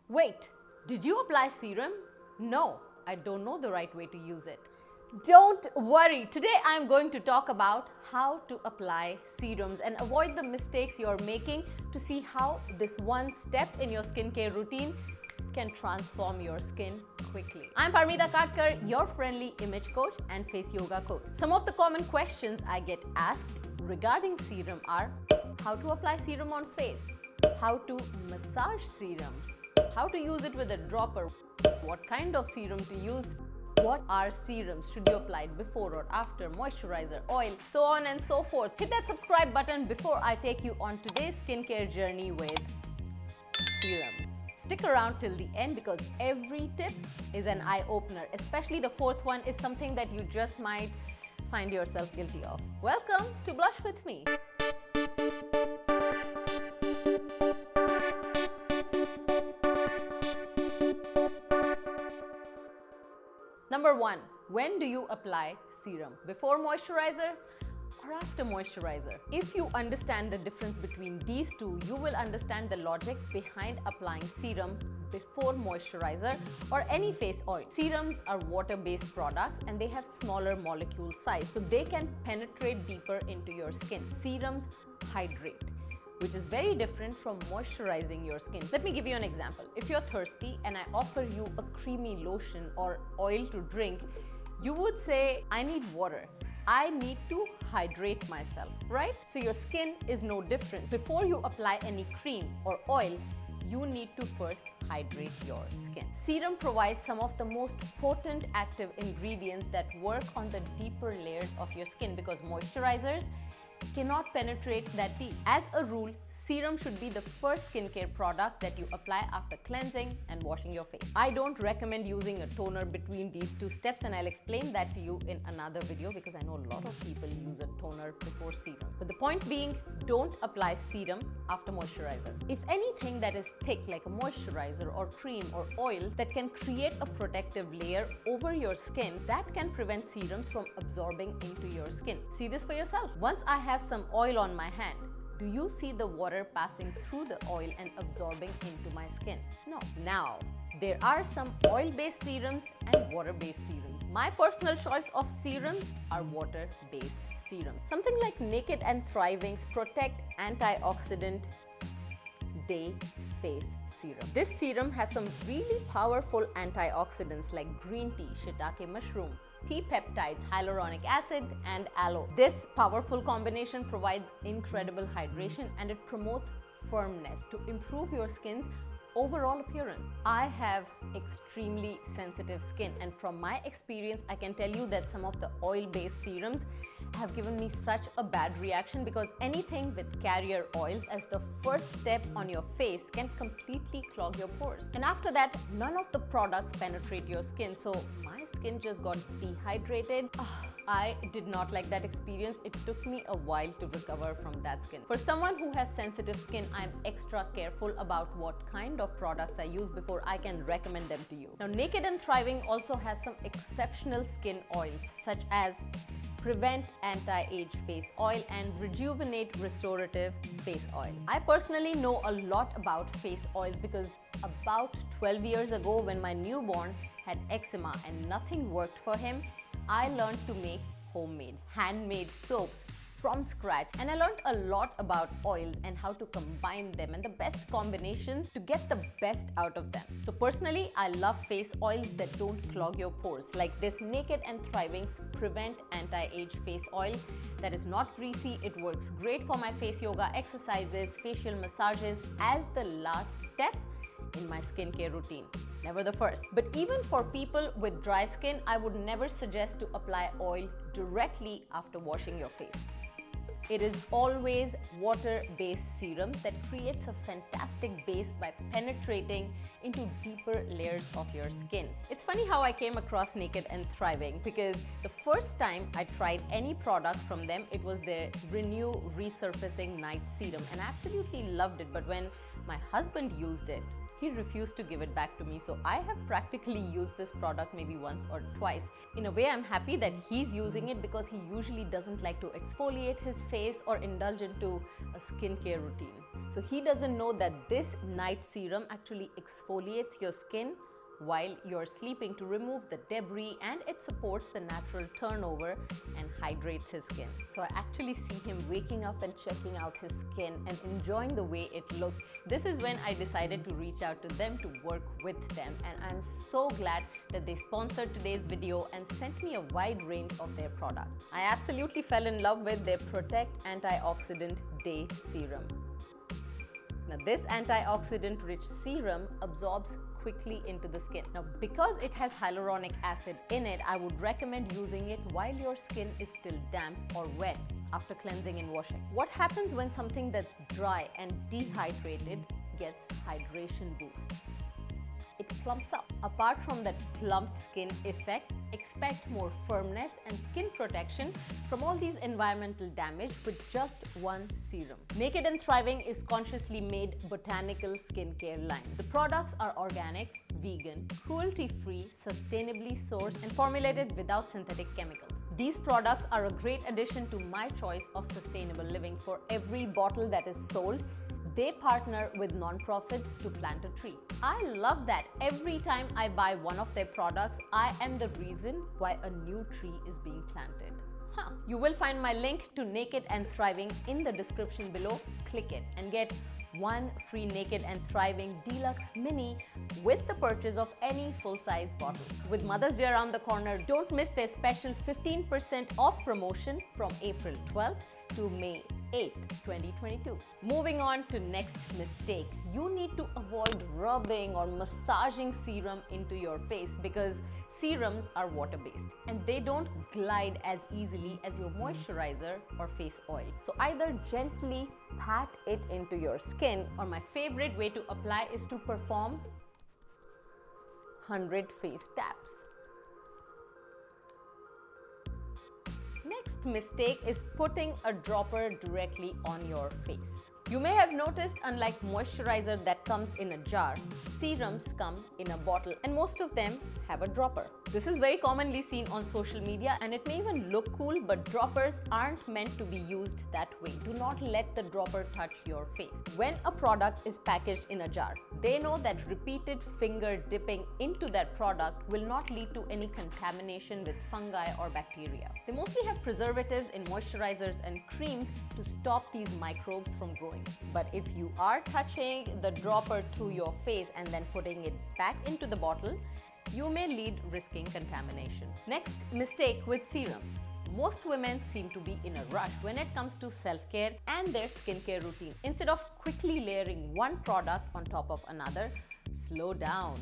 Wait, did you apply serum? No, I don't know the right way to use it. Don't worry, today I'm going to talk about how to apply serums and avoid the mistakes you're making to see how this one step in your skincare routine can transform your skin quickly. I'm Parmita Katkar, your friendly image coach and face yoga coach. Some of the common questions I get asked regarding serum are: how to apply serum on face, how to massage serum, how to use it with a dropper, what kind of serum to use, what are serums, should you apply it before or after, moisturizer, oil, so on and so forth. Hit that subscribe button before I take you on today's skincare journey with serums. Stick around till the end because every tip is an eye-opener, especially the fourth one is something that you just might find yourself guilty of. Welcome to Blush with me. Number one, when do you apply serum? Before moisturizer or after moisturizer? If you understand the difference between these two, you will understand the logic behind applying serum before moisturizer or any face oil. Serums are water-based products and they have smaller molecule size, so they can penetrate deeper into your skin. Serums hydrate, which is very different from moisturizing your skin. Let me give you an example. If you're thirsty and I offer you a creamy lotion or oil to drink, you would say, I need water. I need to hydrate myself, right? So your skin is no different. Before you apply any cream or oil, you need to first hydrate your skin. Serum provides some of the most potent active ingredients that work on the deeper layers of your skin because moisturizers cannot penetrate that deep. As a rule, serum should be the first skincare product that you apply after cleansing and washing your face. I don't recommend using a toner between these two steps, and I'll explain that to you in another video because I know a lot of people use a toner before serum. But the point being, don't apply serum after moisturizer. If anything that is thick like a moisturizer or cream or oil that can create a protective layer over your skin, that can prevent serums from absorbing into your skin. See this for yourself. Once I have some oil on my hand, do you see the water passing through the oil and absorbing into my skin? No. Now, there are some oil-based serums and water-based serums. My personal choice of serums are water-based serums. Something like Naked and Thriving's Protect Antioxidant Day Face Serum. This serum has some really powerful antioxidants like green tea, shiitake mushroom, pea peptides, hyaluronic acid, and aloe. This powerful combination provides incredible hydration and it promotes firmness to improve your skin's overall appearance. I have extremely sensitive skin, and from my experience, I can tell you that some of the oil-based serums have given me such a bad reaction because anything with carrier oils as the first step on your face can completely clog your pores. And after that, none of the products penetrate your skin, so my skin just got dehydrated. I did not like that experience. It took me a while to recover from that skin. For someone who has sensitive skin, I'm extra careful about what kind of products I use before I can recommend them to you. Now, Naked and Thriving also has some exceptional skin oils such as Prevent Anti-Age Face Oil and Rejuvenate Restorative Face Oil. I personally know a lot about face oils because about 12 years ago when my newborn had eczema and nothing worked for him, I learned to make homemade, handmade soaps from scratch, and I learned a lot about oils and how to combine them and the best combinations to get the best out of them. So personally, I love face oils that don't clog your pores, like this Naked and Thriving's Prevent Anti-Age Face Oil that is not greasy. It works great for my face yoga exercises, facial massages as the last step in my skincare routine. Never the first. But even for people with dry skin, I would never suggest to apply oil directly after washing your face. It is always water-based serum that creates a fantastic base by penetrating into deeper layers of your skin. It's funny how I came across Naked and Thriving because the first time I tried any product from them, it was their Renew Resurfacing Night Serum, and I absolutely loved it. But when my husband used it, he refused to give it back to me, so I have practically used this product maybe once or twice. In a way, I'm happy that he's using it because he usually doesn't like to exfoliate his face or indulge into a skincare routine. So he doesn't know that this night serum actually exfoliates your skin while you're sleeping to remove the debris, and it supports the natural turnover and hydrates his skin. So I actually see him waking up and checking out his skin and enjoying the way it looks. This is when I decided to reach out to them to work with them, and I'm so glad that they sponsored today's video and sent me a wide range of their products. I absolutely fell in love with their Protect Antioxidant Day Serum. Now this antioxidant-rich serum absorbs quickly into the skin. Now because it has hyaluronic acid in it, I would recommend using it while your skin is still damp or wet after cleansing and washing. What happens when something that's dry and dehydrated gets hydration boost? It plumps up. Apart from that plumped skin effect, expect more firmness and skin protection from all these environmental damage with just one serum. Naked and Thriving is consciously made botanical skincare line. The products are organic, vegan, cruelty-free, sustainably sourced and formulated without synthetic chemicals. These products are a great addition to my choice of sustainable living. For every bottle that is sold, they partner with non-profits to plant a tree. I love that. Every time I buy one of their products, I am the reason why a new tree is being planted. You will find my link to Naked and Thriving in the description below. Click it and get one free Naked and Thriving Deluxe Mini with the purchase of any full-size bottle. With Mother's Day around the corner, don't miss their special 15% off promotion from April 12th to May 8th, 2022. Moving on to next mistake. You need to avoid rubbing or massaging serum into your face because serums are water-based and they don't glide as easily as your moisturizer or face oil. So either gently pat it into your skin, or my favorite way to apply is to perform 100 face taps. Next mistake is putting a dropper directly on your face. You may have noticed, unlike moisturizer that comes in a jar, serums come in a bottle and most of them have a dropper. This is very commonly seen on social media and it may even look cool, but droppers aren't meant to be used that way. Do not let the dropper touch your face. When a product is packaged in a jar, they know that repeated finger dipping into that product will not lead to any contamination with fungi or bacteria. They mostly have preservatives in moisturizers and creams to stop these microbes from growing. But if you are touching the dropper to your face and then putting it back into the bottle, you may lead risking contamination. Next mistake with serums. Most women seem to be in a rush when it comes to self-care and their skincare routine. Instead of quickly layering one product on top of another, slow down.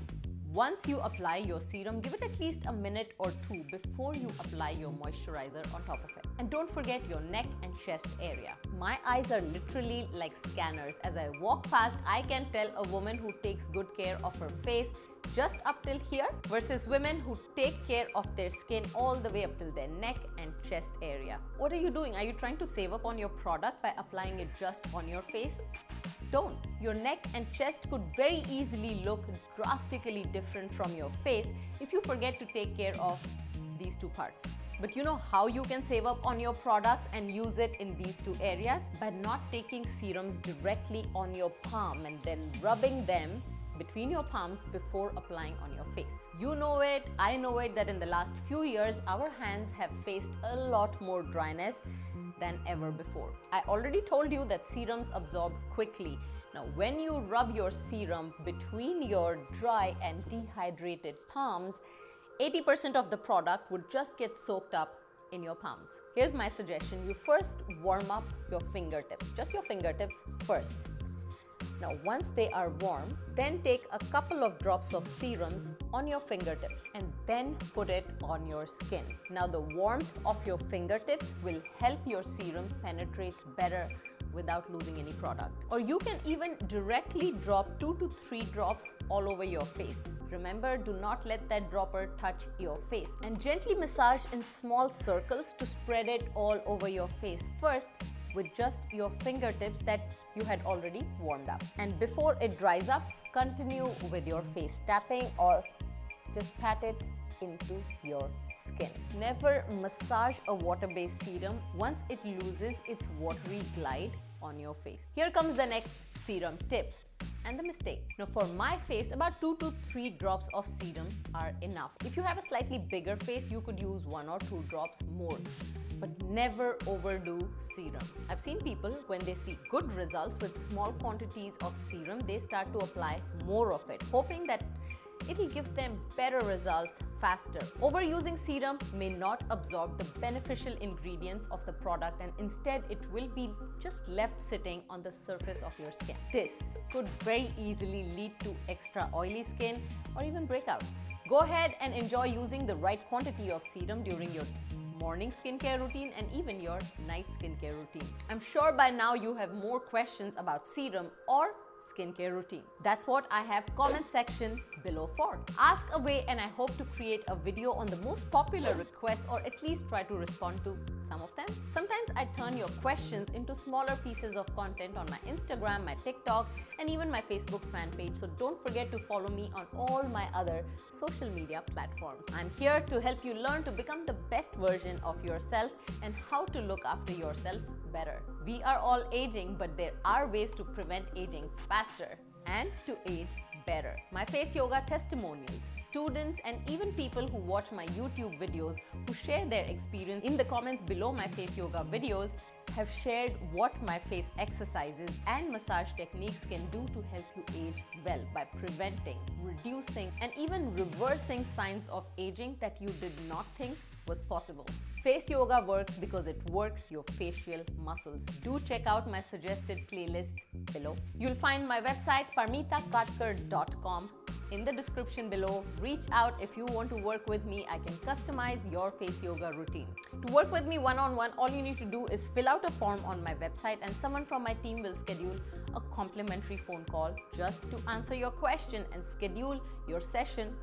Once you apply your serum, give it at least a minute or two before you apply your moisturizer on top of it. And don't forget your neck and chest area. My eyes are literally like scanners. As I walk past, I can tell a woman who takes good care of her face just up till here versus women who take care of their skin all the way up till their neck and chest area. What are you doing? Are you trying to save up on your product by applying it just on your face? Don't. Your neck and chest could very easily look drastically different from your face if you forget to take care of these two parts. But you know how you can save up on your products and use it in these two areas? By not taking serums directly on your palm and then rubbing them between your palms before applying on your face. You know it, I know it, that in the last few years, our hands have faced a lot more dryness than ever before. I already told you that serums absorb quickly. Now, when you rub your serum between your dry and dehydrated palms, 80% of the product would just get soaked up in your palms. Here's my suggestion. You first warm up your fingertips, just your fingertips first. Now, once they are warm, then take a couple of drops of serums on your fingertips and then put it on your skin. Now, the warmth of your fingertips will help your serum penetrate better without losing any product. Or you can even directly drop 2 to 3 drops all over your face. Remember, do not let that dropper touch your face. And gently massage in small circles to spread it all over your face. First, with just your fingertips that you had already warmed up. And before it dries up, continue with your face tapping or just pat it into your skin. Never massage a water-based serum once it loses its watery glide on your face. Here comes the next serum tip and the mistake. Now for my face, about 2 to 3 drops of serum are enough. If you have a slightly bigger face, you could use 1 or 2 drops more. But never overdo serum. I've seen people, when they see good results with small quantities of serum, they start to apply more of it, hoping that it will give them better results faster. Overusing serum may not absorb the beneficial ingredients of the product, and instead it will be just left sitting on the surface of your skin. This could very easily lead to extra oily skin or even breakouts. Go ahead and enjoy using the right quantity of serum during your morning skincare routine and even your night skincare routine. I'm sure by now you have more questions about serum or skincare routine. That's what I have comment section below for. Ask away, and I hope to create a video on the most popular requests, or at least try to respond to some of them. Sometimes I turn your questions into smaller pieces of content on my Instagram, my TikTok, and even my Facebook fan page. So don't forget to follow me on all my other social media platforms. I'm here to help you learn to become the best version of yourself and how to look after yourself better. We are all aging, but there are ways to prevent aging faster and to age better. My face yoga testimonials, students, and even people who watch my YouTube videos who share their experience in the comments below my face yoga videos have shared what my face exercises and massage techniques can do to help you age well by preventing, reducing, and even reversing signs of aging that you did not think was possible. Face yoga works because it works your facial muscles. Do check out my suggested playlist below. You'll find my website parmitakatkar.com in the description below. Reach out if you want to work with me. I can customize your face yoga routine. To work with me one-on-one, all you need to do is fill out a form on my website, and someone from my team will schedule a complimentary phone call just to answer your question and schedule your session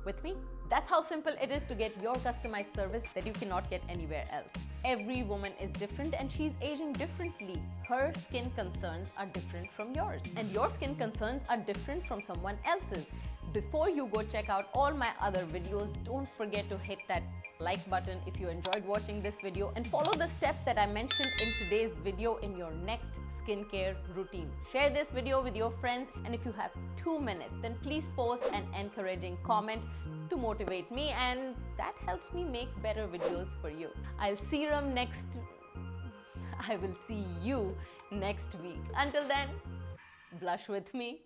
with me. That's how simple it is to get your customized service that you cannot get anywhere else. Every woman is different and she's aging differently. Her skin concerns are different from yours, and your skin concerns are different from someone else's. Before you go check out all my other videos, don't forget to hit that like button if you enjoyed watching this video, and follow the steps that I mentioned in today's video in your next skincare routine. Share this video with your friends, and if you have 2 minutes, then please post an encouraging comment to motivate me, and that helps me make better videos for you. I will see you next week. Until then, blush with me.